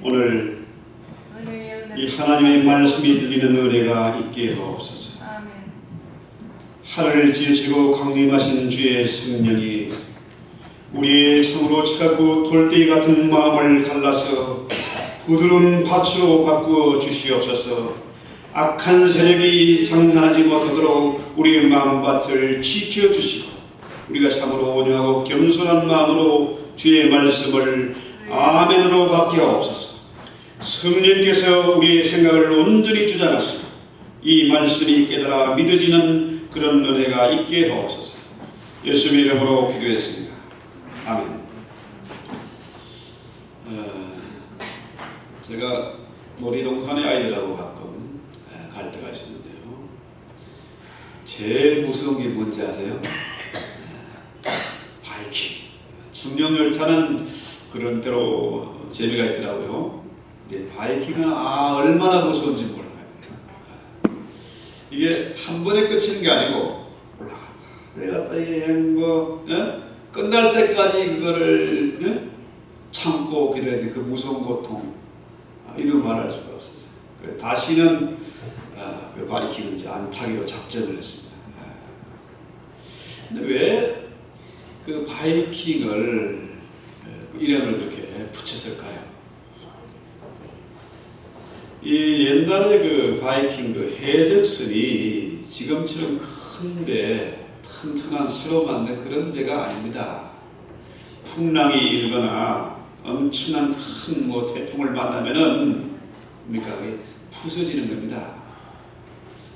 오늘 이 하나님의 말씀이 들리는 은혜가 있게 하옵소서. 하늘을 지으시고 강림하신 주의 성령이 우리의 참으로 차갑고 돌덩이 같은 마음을 갈라서 부드러운 밭으로 바꾸어 주시옵소서. 악한 세력이 장난하지 못하도록 우리의 마음밭을 지켜주시고 우리가 참으로 온유하고 겸손한 마음으로 주의 말씀을 아멘으로 받게 하옵소서. 성령께서 우리의 생각을 온전히 주장하시고 이 말씀이 깨달아 믿어지는 그런 은혜가 있게 하옵소서. 예수님의 이름으로 기도했습니다. 아멘. 제가 놀이동산의 아이들하고 가끔 갈 때가 있었는데요. 제일 무서운 게 뭔지 아세요? 바이킹. 중형열차는 그런 대로 재미가 있더라고요. 바이킹은 얼마나 무서운지 몰라요. 이게 한 번에 끝이는 게 아니고 올라갔다 내려갔다 이게 끝날 때까지 그거를 참고 기다리는데 그 무서운 고통 이루 말할 수가 없었어요. 그래 다시는 그 바이킹을 이제 안 타기로 작정을 했습니다. 근데 왜 그 바이킹을 이름을 그렇게 붙였을까요? 이 옛날에 그 바이킹 그 해적선이 지금처럼 큰 배, 튼튼한 새로 만든 그런 배가 아닙니다. 풍랑이 일거나 엄청난 큰 태풍을 만나면은 부서지는 겁니다.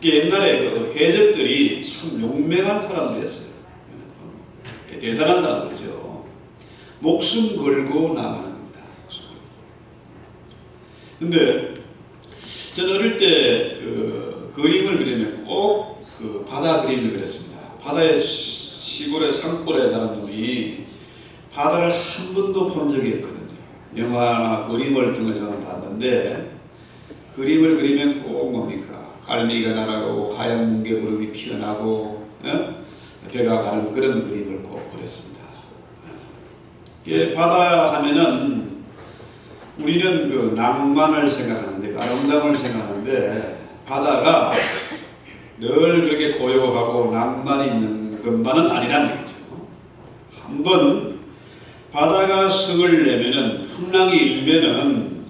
옛날에 그 해적들이 참 용맹한 사람들이었어요. 대단한 사람들이죠. 목숨 걸고 나가는 겁니다. 근데 저는 어릴 때 그 그림을 그리면 꼭 그 바다 그림을 그렸습니다. 바다의 시골의 산골에 사는 놈이 바다를 한 번도 본 적이 없거든요. 영화나 그림을 통해서는 봤는데 그림을 그리면 꼭 뭡니까? 갈매기가 날아가고 하얀 뭉게구름이 피어나고 배가 가는 그런 그림을 꼭 그렸습니다. 바다 하면은 우리는 그 낭만을 생각하는데 아름다움을 생각하는데 바다가 늘 그렇게 고요하고 낭만이 있는 것만은 아니라는 얘기죠. 한번 바다가 성을 내면은 풍랑이 일면은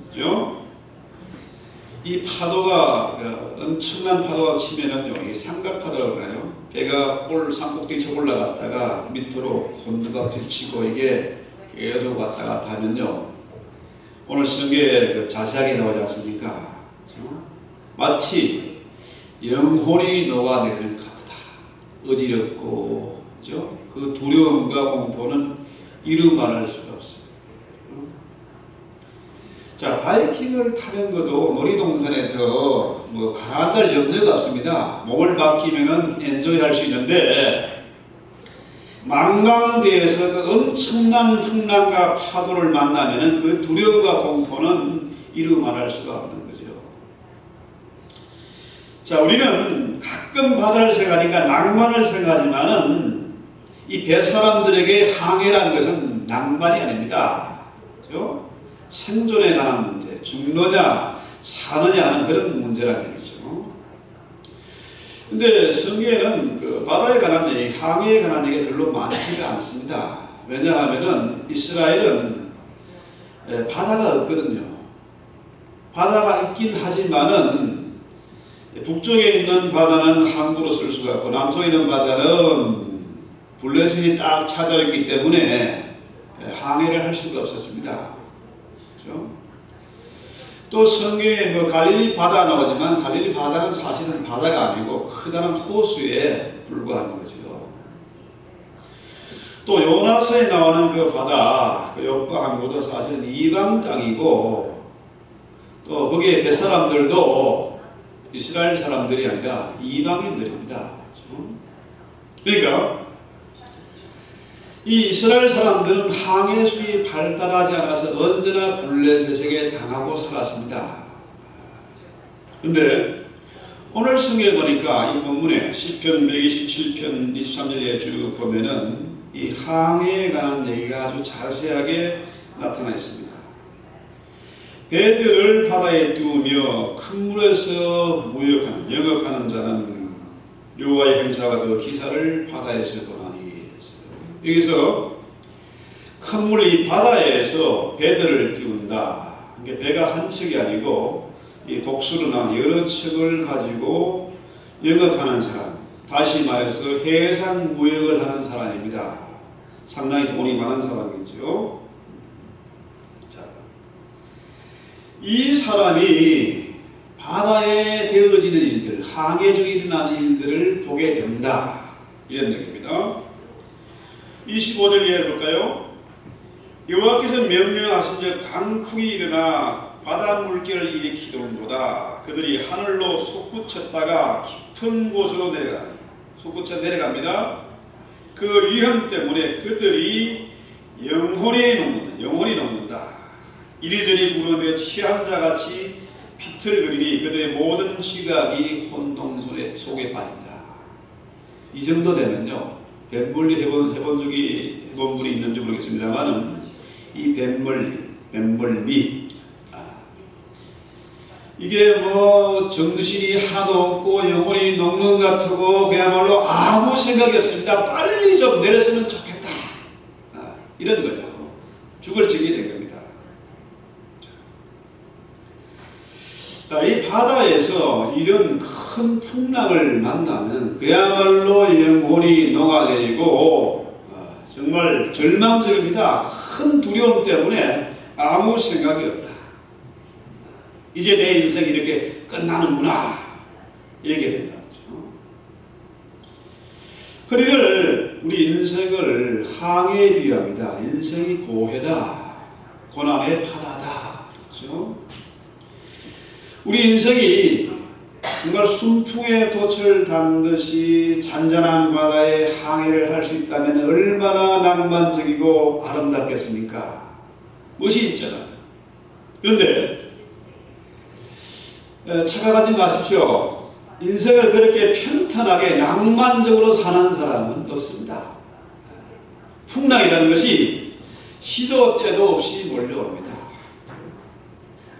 이 파도가 엄청난 파도가 치면은요, 이 삼각파도라고 그래요. 배가 산꼭대기쳐 올라갔다가 밑으로 곤두박질 치고 이게 계속 왔다 갔다 하면요, 오늘 성경에 자세하게 나오지 않습니까? 마치 영혼이 녹아내리는 것 같다. 어지럽고, 그죠? 그 두려움과 공포는 이루 말할 수가 없어요. 자, 바이킹을 타는 것도 놀이동산에서 가라앉을 염려가 없습니다. 몸을 맡기면은 엔조이 할 수 있는데, 망강대에서 그 엄청난 풍랑과 파도를 만나면은 그 두려움과 공포는 이루 말할 수가 없는 거죠. 자, 우리는 가끔 바다를 생각하니까 낭만을 생각하지만은 이 뱃사람들에게 항해라는 것은 낭만이 아닙니다. 그렇죠? 생존에 관한 문제, 죽느냐 사느냐 하는 그런 문제라는 얘기죠. 근데 성경에는 그 바다에 관한 얘기, 항해에 관한 얘기가 별로 많지가 않습니다. 왜냐하면은 이스라엘은 바다가 없거든요. 바다가 있긴 하지만은 북쪽에 있는 바다는 항구로 쓸 수가 없고 남쪽에 있는 바다는 블레셋이 딱 찾아있기 때문에 항해를 할 수가 없었습니다. 그렇죠? 또 성경에 갈릴리 바다 나오지만 갈릴리 바다는 사실은 바다가 아니고 커다란 호수에 불과한 거죠. 또 요나서에 나오는 그 바다, 그 옆과 항구도 사실은 이방 땅이고 또 거기에 뱃사람들도 이스라엘 사람들이 아니라 이방인들입니다. 그러니까 이 이스라엘 사람들은 항해술이 발달하지 않아서 언제나 블레셋에게 당하고 살았습니다. 그런데 오늘 성경에 보니까 이 본문에 시편 127편 23절에 쭉 보면은 이 항해에 관한 얘기가 아주 자세하게 나타나 있습니다. 배들을 바다에 띄우며 큰 물에서 영역하는 자는 여호와의 형사가 그 기사를 바다에서 보나니. 여기서 큰 물 이 바다에서 배들을 띄운다. 이게 배가 한 척이 아니고 이 복수로나 여러 척을 가지고 영업하는 사람, 다시 말해서 해상 무역을 하는 사람입니다. 상당히 돈이 많은 사람이죠. 자, 이 사람이 바다에 되어지는 일들, 항해 중에 일어나는 일들을 보게 된다. 이런 얘기입니다. 25절 이해 볼까요? 여호와께서 명령하신즉 강풍이 일어나 바다 물결을 일으키는보다 그들이 하늘로 솟구쳤다가 깊은 곳으로 내려갑니다. 그 위험 때문에 그들이 영혼이 녹는다. 이리저리 구름에 취한 자같이 비틀거리니 그들의 모든 지각이 혼동 속에 빠진다. 이 정도 되면요, 뱃물리 해본 분이 있는지 모르겠습니다만 이 뱃물미 이게 뭐 정신이 하나도 없고 영혼이 녹는 것 같고 그야말로 아무 생각이 없습니다. 빨리 좀 내렸으면 좋겠다. 이런 거죠. 죽을 지경이 된 겁니다. 자, 이 바다에서 이런 큰 풍랑을 만나면 그야말로 영혼이 녹아내리고 정말 절망적입니다. 큰 두려움 때문에 아무 생각이 없다. 이제 내 인생이 이렇게 끝나는구나. 이렇게 된다는 거죠. 그러니까 우리 인생을 항해에 비합니다. 인생이 고해다. 고난의 바다다. 그렇죠? 우리 인생이 정말 순풍에 돛을 단듯이 잔잔한 바다에 항해를 할 수 있다면 얼마나 낭만적이고 아름답겠습니까? 멋이 있잖아요. 그런데 착각하지 마십시오. 인생을 그렇게 평탄하게 낭만적으로 사는 사람은 없습니다. 풍랑이라는 것이 시도 때도 없이 몰려옵니다.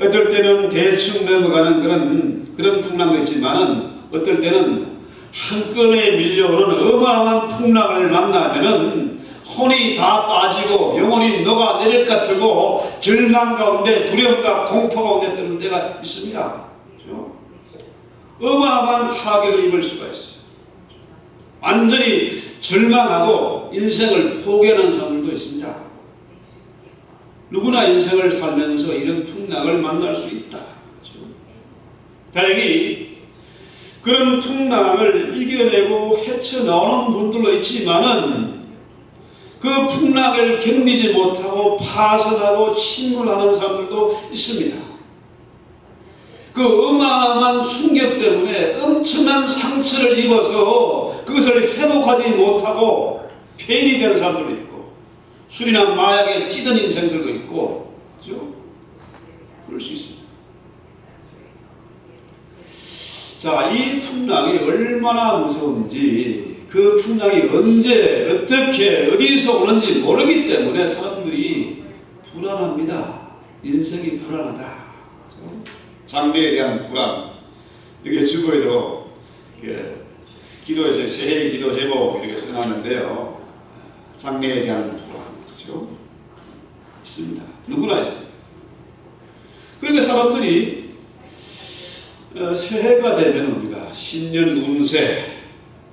어떨 때는 대충 넘어가는 그런 풍랑도 있지만은 어떨 때는 한 건에 밀려오는 어마어마한 풍랑을 만나면은 혼이 다 빠지고 영혼이 녹아내릴 것 같고 절망 가운데 두려움과 공포 가운데 드는 때가 있습니다. 그렇죠? 어마어마한 타격을 입을 수가 있어요. 완전히 절망하고 인생을 포기하는 사람들도 있습니다. 누구나 인생을 살면서 이런 풍랑을 만날 수 있다. 그렇죠? 다행히 그런 풍랑을 이겨내고 헤쳐나오는 분들도 있지만은 그 풍랑을 견디지 못하고 파선하고 침몰하는 사람들도 있습니다. 그 어마어마한 충격 때문에 엄청난 상처를 입어서 그것을 회복하지 못하고 폐인이 되는 사람들도 있고 술이나 마약에 찌든 인생들도 있고, 그렇죠? 그럴 수 있습니다. 자, 이 풍랑이 얼마나 무서운지, 그 풍랑이 언제, 어떻게, 어디서 오는지 모르기 때문에 사람들이 불안합니다. 인생이 불안하다. 장래에 대한 불안. 이게 주보에도 기도에서 새해 기도 제목 이렇게 써놨는데요. 장래에 대한 불안. 그렇죠? 있습니다. 누구나 있어요. 그러니까 사람들이 새해가 되면 우리가 신년 운세,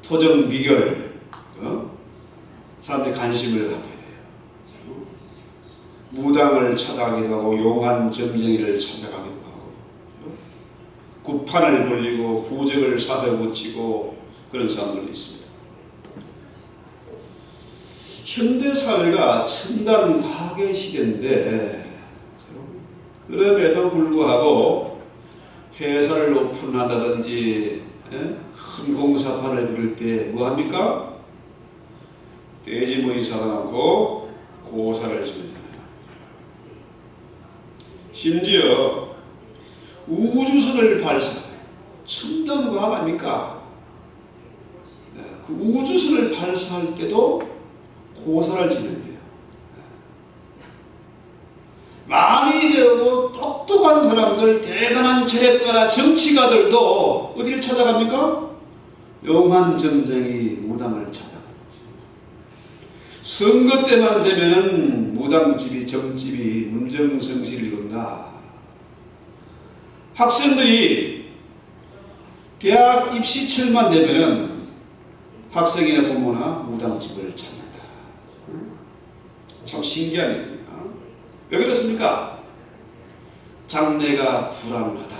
토정 미결, 사람들이 관심을 갖게 돼요. 무당을 찾아가기도 하고 용한 점쟁이를 찾아가기도 하고 구판을 돌리고 부적을 사서 붙이고 그런 사람들도 있습니다. 현대 사회가 첨단 과학의 시대인데 그럼에도 불구하고 회사를 오픈한다든지 큰 공사판을 부를 때 뭐합니까? 돼지머리 사다 놓고 고사를 지내잖아요. 심지어 우주선을 발사, 첨단 과학 아닙니까? 그 우주선을 발사할 때도 고사를 지낸대요. 많이 배우고 똑똑한 수많은 사람들, 대단한 재래가나 정치가들도 어디를 찾아갑니까? 용한 전쟁이 무당을 찾아갑니다. 선거 때만 되면은 무당집이, 점집이 문정성시를 이룬다. 학생들이 대학 입시철만 되면은 학생이나 부모나 무당집을 찾는다. 참 신기한 일입니다. 왜 그렇습니까? 장래가 불안하다.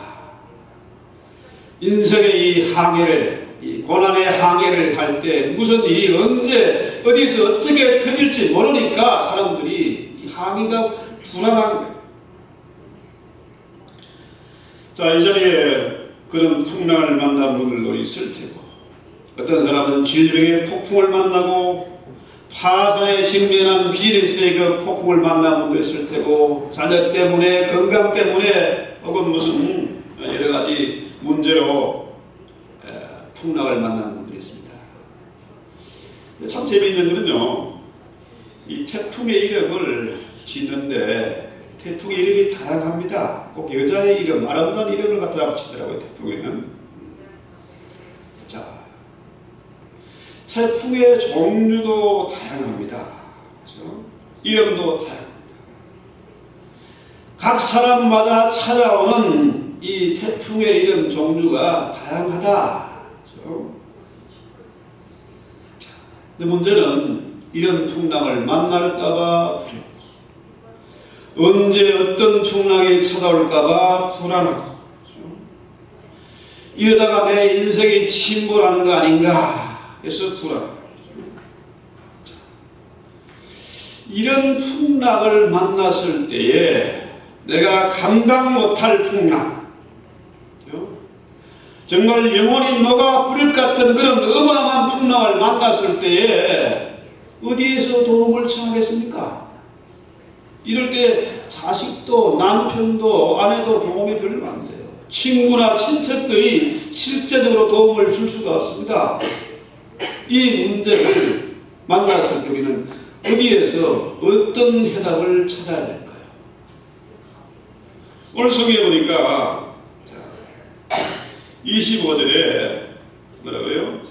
인생의 이 항해를, 이 고난의 항해를 할 때 무슨 일이 언제 어디서 어떻게 터질지 모르니까 사람들이 이 항해가 불안한 거예요. 자, 이 자리에 그런 풍랑을 만난 분들도 있을 테고, 어떤 사람은 질병의 폭풍을 만나고 파산에 직면한 비즈니스의 그 폭풍을 만난 분도 있을 테고, 자녀 때문에, 건강 때문에, 혹은 무슨 여러 가지 문제로 풍랑을 만난 분들이 있습니다. 참 재미있는 것은요, 이 태풍의 이름을 짓는데 태풍의 이름이 다양합니다. 꼭 여자의 이름, 아름다운 이름을 갖다 붙이더라고요, 태풍에는. 자, 태풍의 종류도 다양합니다. 그렇죠? 이름도 다양합니다. 각 사람마다 찾아오는 이 태풍의 이름 종류가 다양하다. 그렇죠? 근데 문제는 이런 풍랑을 만날까봐 두려워. 언제 어떤 풍랑이 찾아올까봐 불안하고, 그렇죠? 이러다가 내 인생이 침몰하는 거 아닌가 해서 불안하고. 이런 풍랑을 만났을 때에 내가 감당 못할 풍랑, 그렇죠? 정말 영원히 녹아 부릴 것 같은 그런 어마어마한 풍랑을 만났을 때에 어디에서 도움을 청하겠습니까? 이럴 때 자식도 남편도 아내도 도움이 별로 안 돼요. 친구나 친척들이 실제적으로 도움을 줄 수가 없습니다. 이 문제를 만났을 때 우리는 어디에서 어떤 해답을 찾아야 될까요? 오늘 성경에 보니까 25절에 뭐라고요?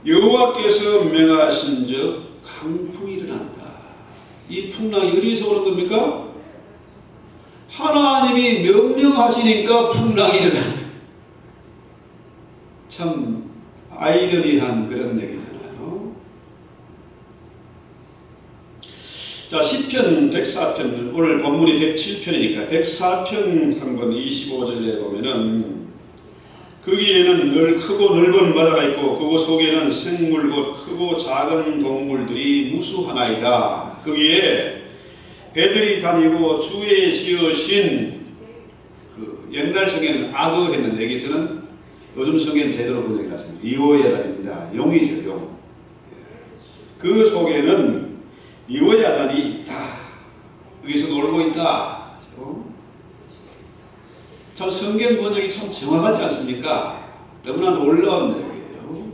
여호와께서 명하신즉 강풍이 일어난다. 이 풍랑이 어디서 오는 겁니까? 하나님이 명령하시니까 풍랑이 일어난다. 참 아이러니한 그런 얘기잖아요. 자, 시편 104편, 오늘 본문이 107편이니까 104편 한번 25절에 보면은 거기에는 늘 크고 넓은 바다가 있고 그곳 속에는 생물 곧 크고 작은 동물들이 무수하나이다. 거기에 배들이 다니고 주에 지으신, 그 옛날 성에는 악어 했는데 여기서는 요즘 성에는 제대로 번역이 났습니다. 리오야단입니다. 용이죠, 용. 그 속에는 리오야단이 있다. 여기서 놀고 있다. 참 성경 번역이 참 정확하지 않습니까? 너무나 놀라운 내용이에요.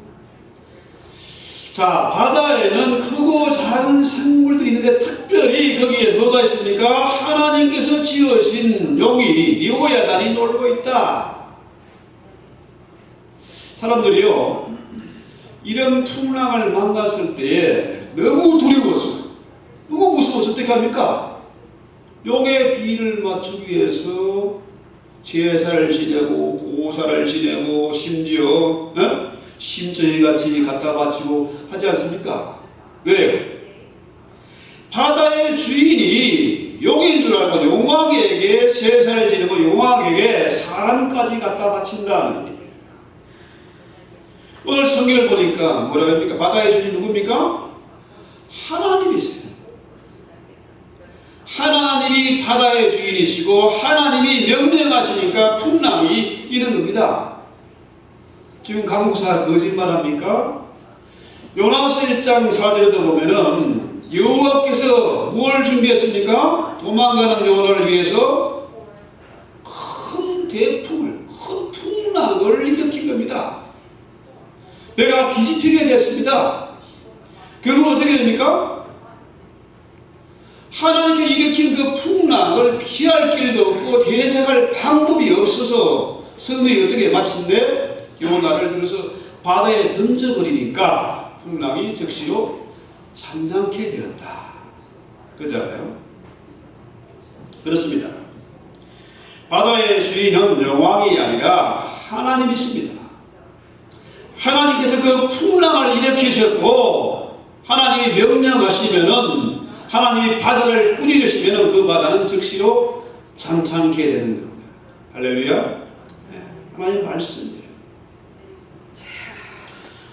자, 바다에는 크고 작은 생물들이 있는데 특별히 거기에 뭐가 있습니까? 하나님께서 지으신 용이, 리오야단이 놀고 있다. 사람들이요, 이런 풍랑을 만났을 때에 너무 두려워서, 너무 무서워서 어떻게 합니까? 용의 비를 맞추기 위해서 제사를 지내고 고사를 지내고 심지어 심정이같이 갖다 바치고 하지 않습니까? 왜요? 바다의 주인이 용인 줄 알고 용왕에게 제사를 지내고 용왕에게 사람까지 갖다 바친다는 얘기예요. 오늘 성경을 보니까 뭐라고 합니까? 바다의 주인이 누굽니까? 하나님이세요. 하나님이 바다의 주인이시고 하나님이 명령하시니까 풍랑이 이런 겁니다. 지금 강국사 거짓말합니까? 요나서 1장 4절에도 보면은 여호와께서 뭘 준비했습니까? 도망가는 요나를 위해서 큰 대풍을, 큰 풍랑을 일으킨 겁니다. 배가 뒤집히게 됐습니다. 결국 어떻게 됩니까? 하나님께 일으킨 그 풍랑을 피할 길도 없고 대적할 방법이 없어서 성경이 어떻게 마침내 요나를 들어서 바다에 던져버리니까 풍랑이 즉시로 잠잠케 되었다. 그렇잖아요. 그렇습니다. 바다의 주인은 여왕이 아니라 하나님이십니다. 하나님께서 그 풍랑을 일으키셨고 하나님이 명령하시면은 하나님이 바다를 꾸짖으시면은 그 바다는 즉시로 잠잠케 되는 겁니다. 할렐루야. 네, 하나님 말씀이에요.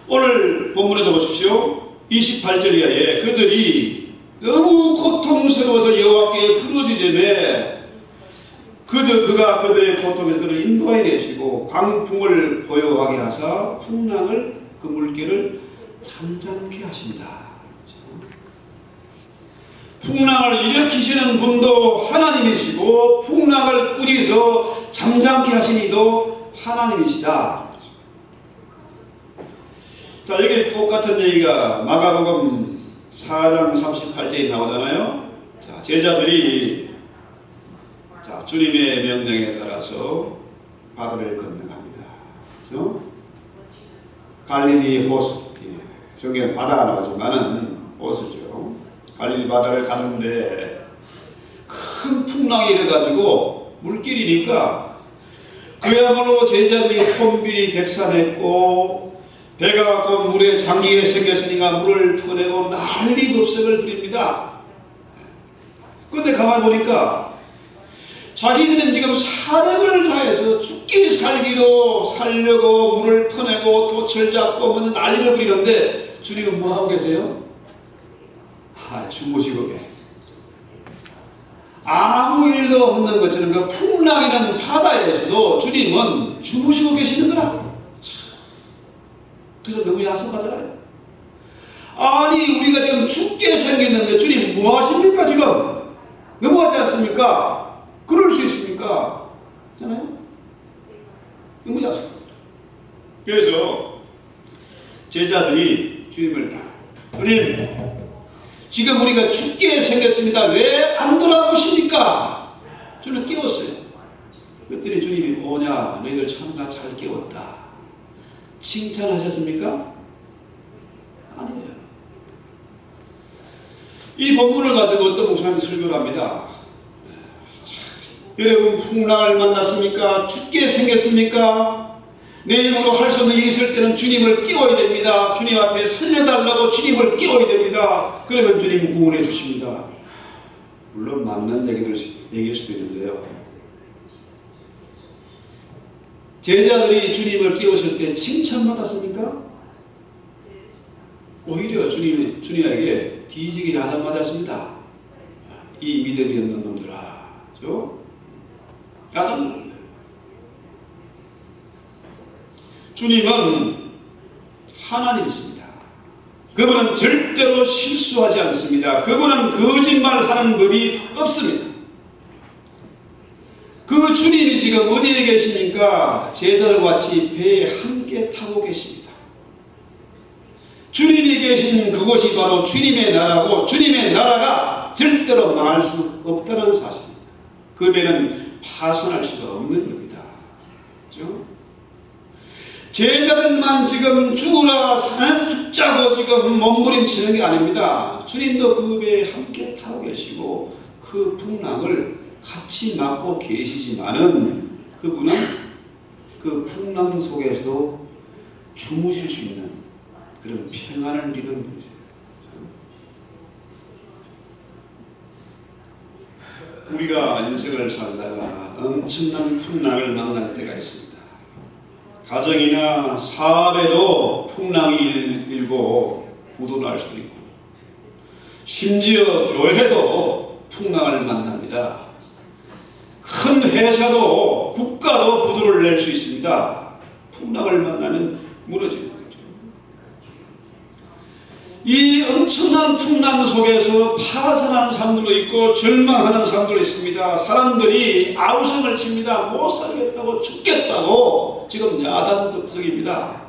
오늘 본문에도 보십시오. 28절 이하에 그들이 너무 고통스러워서 여호와께 부르짖으매 그가 그들의 고통에서 그들을 인도하여 내시고 광풍을 고요하게 하사 풍랑을 그 물결을 잠잠케 하신다. 풍랑을 일으키시는 분도 하나님이시고 풍랑을 꾸짖어 잠잠케 하신 이도 하나님이시다. 자, 여기 똑같은 얘기가 마가복음 4장 38절에 나오잖아요. 자, 제자들이 주님의 명령에 따라서 바다를 건너갑니다. 그렇죠? 갈릴리 호수, 성경 바다 나오지만은 호수죠. 갈릴리 바다를 가는데 큰 풍랑이 일어가지고 물길이니까 그야말로 제자들이 혼비리 백산했고 배가 곧 물에 잠기게 생겼으니까 물을 퍼내고 난리법석을 부립니다. 그런데 가만히 보니까 자기들은 지금 사력을 다해서 죽기 살기로 살려고 물을 퍼내고 돛을 잡고 난리를 부리는데 주님은 뭐하고 계세요? 주무시고 계세요. 아무 일도 없는 것처럼 그 풍랑이라는 바다에서도 주님은 주무시고 계시는 거라. 그래서 너무 야속하잖아요. 아니 우리가 지금 죽게 생겼는데 주님 뭐 하십니까 지금? 너무하지 않습니까? 그럴 수 있습니까? 있잖아요. 너무 야속합니다. 그래서 제자들이 주님을 다 주님 지금 우리가 죽게 생겼습니다. 왜 안 돌아오십니까? 저는 깨웠어요. 그랬더니 주님이 오냐 너희들 참 다 잘 깨웠다. 칭찬하셨습니까? 아니에요. 이 본문을 가지고 어떤 목사님이 설교를 합니다. 여러분 풍랑을 만났습니까? 죽게 생겼습니까? 내 힘으로 할 수 없는 일이 있을 때는 주님을 깨워야 됩니다. 주님 앞에 살려달라고 주님을 깨워야 됩니다. 그러면 주님이 구원해 주십니다. 물론 맞는 얘기일 수도 있는데요. 제자들이 주님을 깨우실 때 칭찬받았습니까? 오히려 주님에게 뒤지게 야단받았습니다. 이 믿음이 없는 놈들아. 그렇죠? 야단. 주님은 하나님이십니다. 그분은 절대로 실수하지 않습니다. 그분은 거짓말하는 법이 없습니다. 그 주님이 지금 어디에 계십니까? 제자들과 같이 배에 함께 타고 계십니다. 주님이 계신 그곳이 바로 주님의 나라고 주님의 나라가 절대로 망할 수 없다는 사실입니다. 그 배는 파손할 수가 없는 겁니다. 그렇죠? 제자들만 지금 죽자고 지금 몸부림치는 게 아닙니다. 주님도 그 배에 함께 타고 계시고 그 풍랑을 같이 맡고 계시지만은 그분은 그 풍랑 속에서도 주무실 수 있는 그런 평안을 이루는 분이세요. 우리가 인생을 살다가 엄청난 풍랑을 만날 때가 있습니다. 가정이나 사업에도 풍랑이 일고 우도날 수도 있고 심지어 교회도 풍랑을 만납니다. 큰 회사도 국가도 부도를 낼 수 있습니다. 풍랑을 만나면 무너지는 거죠. 이 엄청난 풍랑 속에서 파산하는 사람들도 있고 절망하는 사람들도 있습니다. 사람들이 아우성을 칩니다. 못 살겠다고 죽겠다고 지금 야단법석입니다.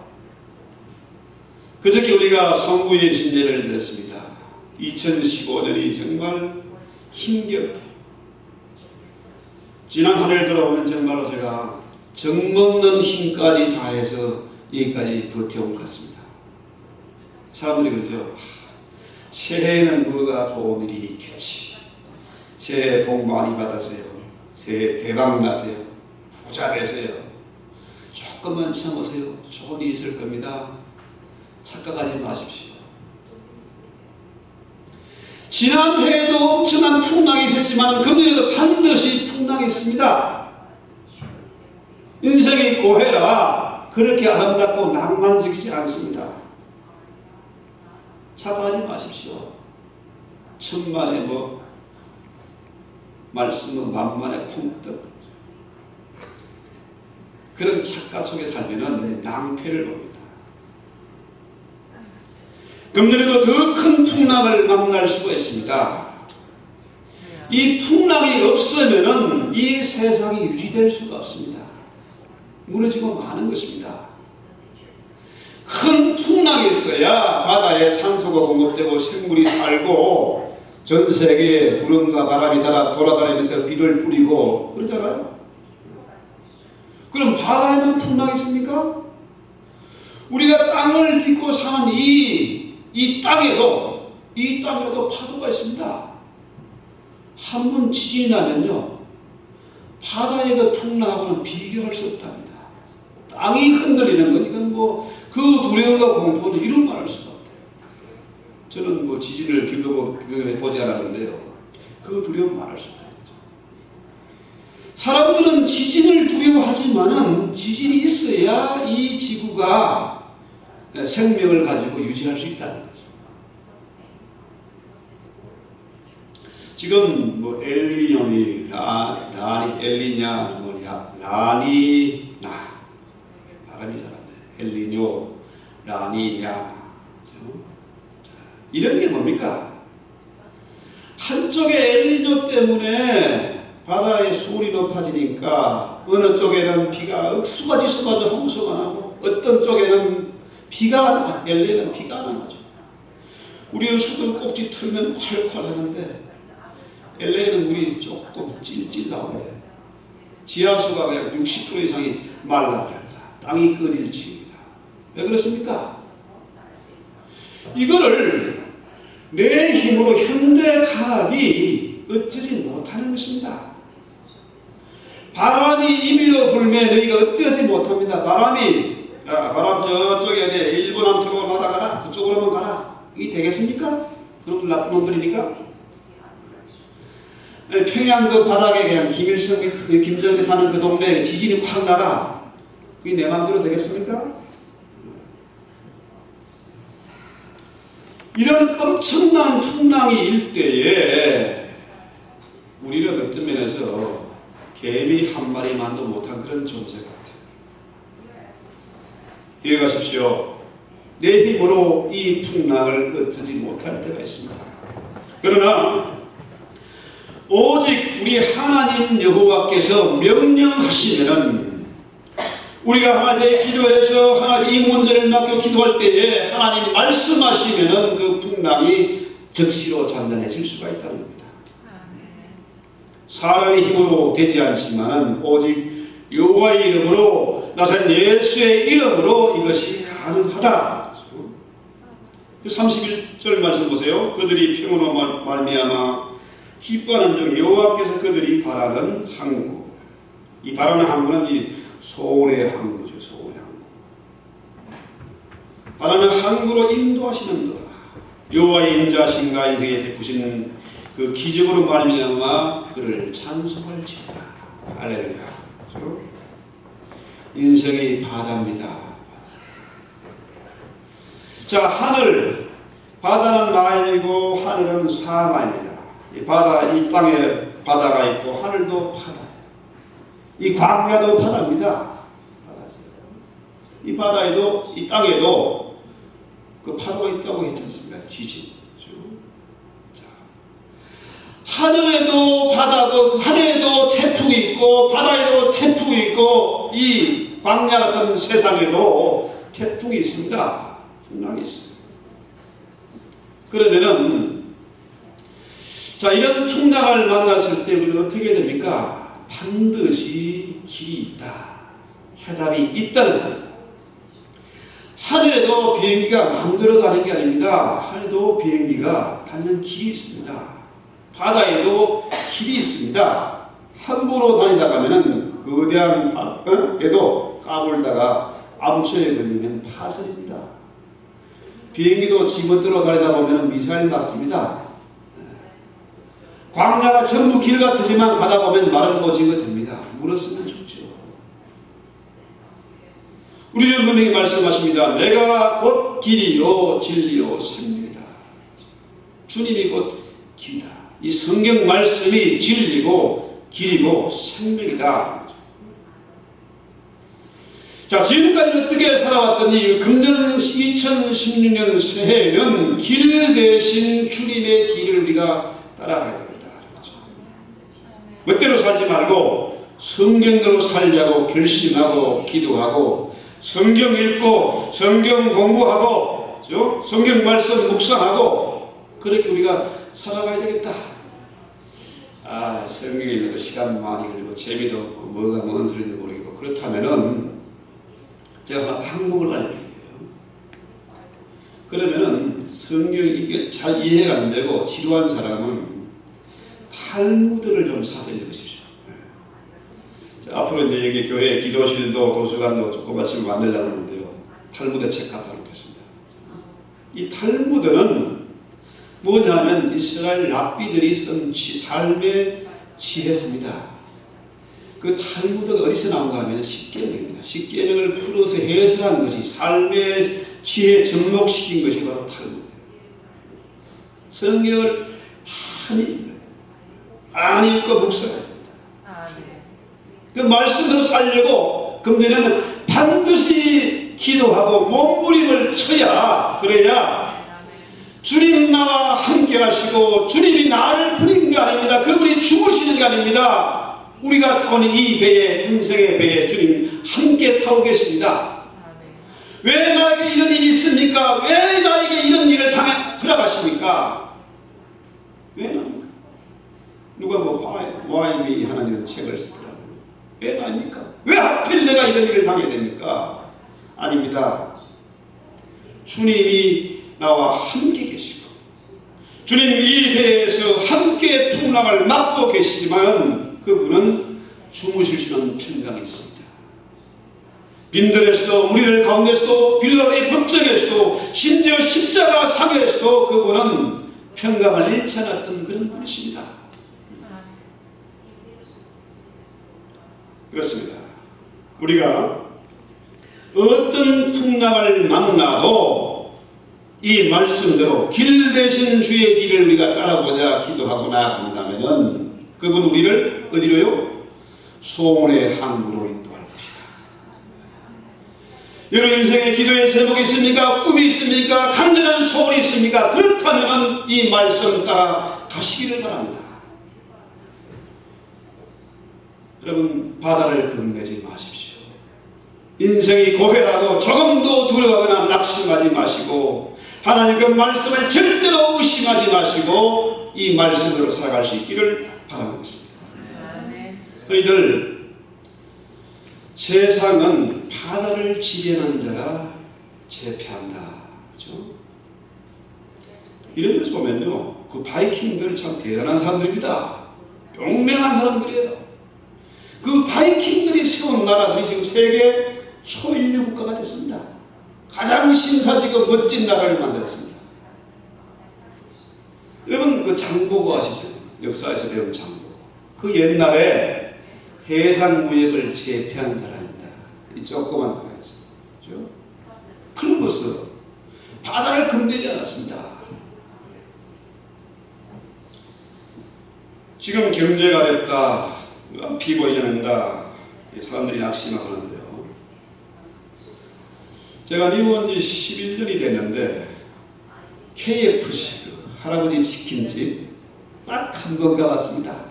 그저께 우리가 성부의 진례를 드렸습니다. 2015년이 정말 힘겹게. 지난 한 해를 돌아보면 정말로 제가 정먹는 힘까지 다해서 여기까지 버텨온 것 같습니다. 사람들이 그러죠. 새해에는 뭐가 좋은 일이 있겠지. 새해 복 많이 받으세요. 새해 대박 나세요. 부자 되세요. 조금만 참으세요. 좋은 일이 있을 겁니다. 착각하지 마십시오. 지난 해에도 엄청난 풍랑이 있었지만 금년에도 반드시 풍랑이 있습니다. 인생이 고해라 그렇게 아름답고 낭만적이지 않습니다. 착각하지 마십시오. 천만의 말씀은 만만의 콩떡. 그런 착각 속에 살면 낭패를 봅니다. 금년에도 더 큰 풍랑을 만날 수가 있습니다. 이 풍랑이 없으면 이 세상이 유지될 수가 없습니다. 무너지고 마는 것입니다. 큰 풍랑이 있어야 바다에 산소가 공급되고 생물이 살고 전 세계에 구름과 바람이 돌아다니면서 비를 뿌리고 그러잖아요. 그럼 바다에는 풍랑이 있습니까? 우리가 땅을 딛고 사는 이 땅에도 파도가 있습니다. 한 번 지진이 나면요, 바다의 그 풍랑하고는 비교할 수 없답니다. 땅이 흔들리는 건 이건 그 두려움과 공포는 이런 말할 수가 없대요. 저는 지진을 겪어보지 않았는데요, 그 두려움 말할 수가 없죠. 사람들은 지진을 두려워하지만은 지진이 있어야 이 지구가 생명을 가지고 유지할 수 있다는 거죠. 지금 엘니뇨니, 엘리냐, 라니나 발음이 잘 안 돼요. 엘니뇨, 라니냐 이런 게 뭡니까? 한쪽에 엘니뇨 때문에 바다의 수온이 높아지니까 어느 쪽에는 비가 억수가 지쳐가지고 홍수가 나고 어떤 쪽에는 비가 안 나. 엘리는 비가 안 나죠. 우리 수도 꼭지 틀면 콸콸 하는데 LA는 물이 조금 찔찔 나오네요. 지하수가 그냥 60% 이상이 말라버린다. 땅이 꺼질 지입니다. 왜 그렇습니까? 이거를 내 힘으로 현대과학이 어쩌지 못하는 것입니다. 바람이 임의로 불면 너희가 어쩌지 못합니다. 바람 저쪽에 일본 함투로 날아가라. 그쪽으로만 가라. 이게 되겠습니까? 그럼 나쁜 놈들이니까? 평양 그 바닥에 그냥 김정일이 사는 그 동네에 지진이 확 나라. 그게 내 마음대로 되겠습니까? 이런 엄청난 풍랑이 일 때에 우리는 어떤 면에서 개미 한 마리만도 못한 그런 존재 같아요. 기억하십시오. 내 힘으로 이 풍랑을 어쩌지 못할 때가 있습니다. 그러나 오직 우리 하나님 여호와께서 명령하시면은 우리가 하나님께 기도해서 하나님 이 문제를 맡겨 기도할 때에 하나님이 말씀하시면은 그 풍랑이 즉시로 잔잔해질 수가 있다는 겁니다. 사람의 힘으로 되지 않지만은 오직 여호와의 이름으로 나선 예수의 이름으로 이것이 가능하다. 31절 말씀 보세요. 그들이 평온으로 말미암아 기뻐하는 중 여호와께서 그들이 바라는 항구. 이 바라는 항구는 이 소원의 항구죠. 소원의 항구. 바라는 항구로 인도하시는 것. 여호와의 인자하심과 인생에 베푸신 그 기적으로 말미암아 그를 찬송할지어다. 할렐루야. 인생이 바다입니다. 자, 하늘. 바다는 마일이고 하늘은 사마입니다. 이 땅에 바다가 있고 하늘도 바다예요. 이 광야도 바다입니다. 이 바다에도 이 땅에도 그 파도가 있다고 했지 않습니까? 지진. 하늘에도 바다도 하늘에도 태풍이 있고 바다에도 태풍이 있고 이 광야 같은 세상에도 태풍이 있습니다. 풍랑이 있어요. 그러면은 자, 이런 풍랑을 만났을 때 우리는 어떻게 됩니까? 반드시 길이 있다. 해답이 있다는 겁니다. 하늘에도 비행기가 마음대로 가는 게 아닙니다. 하늘에도 비행기가 가는 길이 있습니다. 바다에도 길이 있습니다. 함부로 다니다 가면은 거대한 배도 까불다가 암초에 걸리면 파설입니다. 비행기도 지멋대로 다니다 보면 미사일 맞습니다. 광야가 전부 길 같으지만 가다 보면 마른 오징어 됩니다. 물었으면 죽죠. 우리 주 분명히 말씀하십니다. 내가 곧 길이요 진리요 생명이다. 주님이 곧 길이다. 이 성경 말씀이 진리고 길이고 생명이다. 자, 지금까지 어떻게 살아왔더니 금년 2016년 새해에는 길 대신 주님의 길을 우리가 따라가야 되겠다. 멋대로 살지 말고 성경대로 살자고 결심하고 기도하고 성경 읽고 성경 공부하고 성경 말씀 묵상하고 그렇게 우리가 살아가야 되겠다. 성경 읽고 시간 많이 걸리고 재미도 없고 뭐가 뭔 소리인지 모르겠고 그렇다면은 제가 항목을 알려드릴게요. 그러면은 성경 이게 잘 이해가 안 되고 지루한 사람은 탈무드를 좀 사서 읽으십시오. 자, 앞으로 이제 여기 교회 기도실도 도서관도 조그맣게 만들려고 하는데요. 탈무드 책 갖다 놓겠습니다. 이 탈무드는 뭐냐면 이스라엘 랍비들이 쓴 삶의 지혜입니다. 그 탈무드가 어디서 나온가 하면 십계명입니다. 십계명을 풀어서 해설한 것이 삶의 지혜 접목시킨 것이 바로 탈무드예요. 성경을 많이 읽고 묵상해야 됩니다. 그 말씀으로 살려고 금년에는 반드시 기도하고 몸부림을 쳐야 그래야 주님 나와 함께 하시고 주님이 나를 부린 게 아닙니다. 그분이 죽으시는 게 아닙니다. 우리가 타고는 이 배에 인생의 배에 주님 함께 타고 계십니다. 왜 나에게 이런 일이 있습니까? 왜 나에게 이런 일을 들어가십니까? 왜 나입니까? 누가 와이비 하나님은 책을 쓰더라고요. 왜 나입니까? 왜 하필 내가 이런 일을 당해야 됩니까? 아닙니다. 주님이 나와 함께 계시고 주님 이 배에서 함께 풍랑을 맞고 계시지만 그분은 주무실수는 평강이 있습니다. 빈들에서도 무리들 가운데서도 빌라의 법정에서도 심지어 십자가 상에서도 그분은 평강을 잃지 않았던 그런 분이십니다. 그렇습니다. 우리가 어떤 풍랑을 만나도 이 말씀대로 길 대신 주의 길을 우리가 따라보자 기도하고 나아간다면 그분 우리를 어디로요? 소원의 항구로 인도할 것이다. 여러분 인생에 기도의 제목이 있습니까? 꿈이 있습니까? 간절한 소원이 있습니까? 그렇다면 이 말씀 따라 가시기를 바랍니다. 여러분 바다를 건너지 마십시오. 인생이 고해라도 조금도 두려워하거나 낙심하지 마시고 하나님 그 말씀을 절대로 의심하지 마시고 이 말씀으로 살아갈 수 있기를 바라고 있습니다. 우리들 세상은 바다를 지배하는 자가 제패한다. 그렇죠? 이런 데서 보면요, 그 바이킹들 참 대단한 사람들입니다. 용맹한 사람들이에요. 그 바이킹들이 세운 나라들이 지금 세계 초인류 국가가 됐습니다. 가장 신사지고 멋진 나라를 만들었습니다. 여러분 그 장보고 아시죠? 역사에서 배운 장보고. 그 옛날에 해상 무역을 제패한 사람입니다. 이 조그만 나라에서. 그렇죠? 콜럼버스 바다를 건너지 않았습니다. 지금 경제가 어렵다, 피보이지 않는다, 사람들이 낙심하고 하는데요. 제가 미국 온 지 11년이 됐는데 KFC 할아버지 치킨집 딱 한 번 가봤습니다.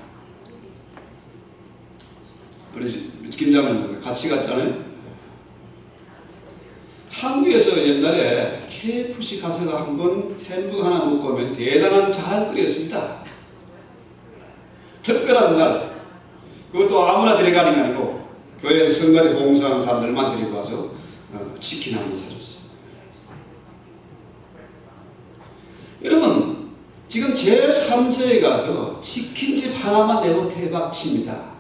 우리 김장님 같이 갔잖아요. 한국에서 옛날에 KFC 가서 한번 햄버거 하나 먹고 오면 대단한 자랑거리였습니다. 특별한 날, 그것도 아무나 데려가는 게 아니고 교회에서 성가대 봉사하는 사람들만 데리고 와서 치킨 한 번 사줬어요. 여러분, 지금 제3세에 가서 치킨집 하나만 내고 대박칩니다.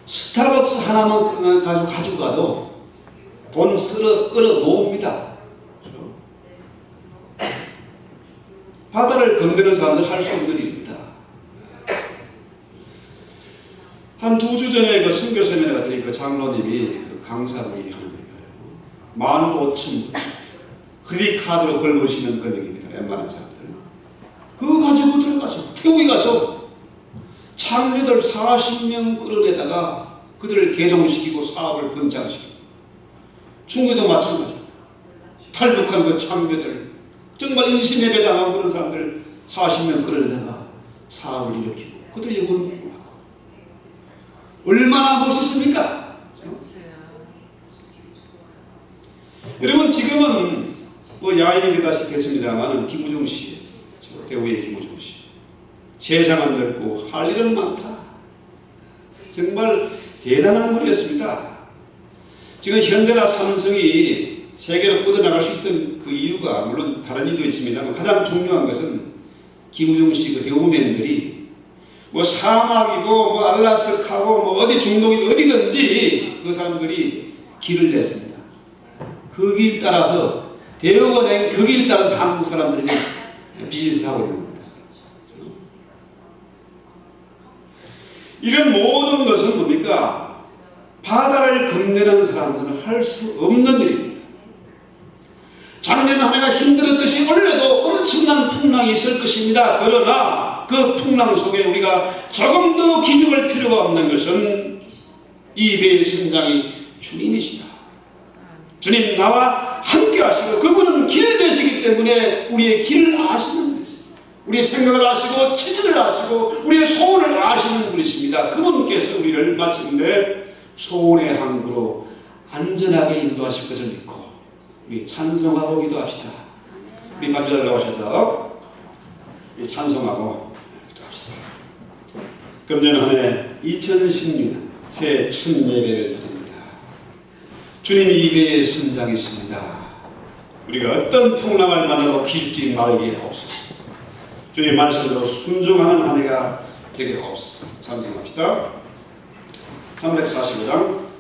스타벅스 하나만 가지고 가도 돈 끌어 놓습니다. 바다를 건드는 사람들 할 수 없는 일입니다. 한 2주 전에 그 선교 세미나 갔더니 그 장로님이 그 강사분이 하는 거예요. 15,000불 크레딧 카드로 걸으시는 금액입니다. 웬만한 사람들. 그거 가지고 들어가서 태국에 가서 창녀들 40명 끌어내다가 그들을 개종시키고 사업을 번창시키고, 중국에도 마찬가지입니다. 탈북한 그 창녀들 정말 인신예배 당하고 그런 사람들 40명 끌어내다가 사업을 일으키고 그들이 영혼을 구하고 얼마나 멋있습니까? 여러분, 지금은 뭐 야인이 되다시피 했습니다만 김우중 씨, 대우의 김우중 씨, 세상은 넓고 할 일은 많다. 정말 대단한 분이었습니다. 지금 현대나 삼성이 세계로 뻗어나갈 수 있던 그 이유가 물론 다른 이유도 있습니다만 가장 중요한 것은 김우중 씨 그 대우맨들이 뭐 사막이고 뭐 알라스카고 뭐 어디 중동이든 어디든지 그 사람들이 길을 냈습니다. 그 길 따라서 대우가 낸 그 길 따라서 한국 사람들이 비즈니스를 하고 있는 겁니다. 이런 모든 것은 뭡니까? 바다를 건너는 사람들은 할 수 없는 일입니다. 작년 한 해가 힘들었듯이 올해도 엄청난 풍랑이 있을 것입니다. 그러나 그 풍랑 속에 우리가 조금 더 기죽을 필요가 없는 것은 이 배의 선장이 주님이시다. 주님 나와 함께 하시고 그분은 길 되시기 때문에 우리의 길을 아시는 분이십니다. 우리의 생각을 아시고 체질을 아시고 우리의 소원을 아시는 분이십니다. 그분께서 우리를 마침내 소원의 항구로 안전하게 인도하실 것을 믿고 우리 찬송하고 기도합시다. 우리 반주를 나오셔서 우리 찬송하고 기도합시다. 금년 한 해 2016년 새 첫 예배를 드립니다. 주님이 이 배의 선장이십니다. 우리가 어떤 풍랑을 만나도 기죽지 말게 하옵소서. 주님 말씀대로 순종하는 한 해가 되게 하옵소서. 찬송합시다. 345장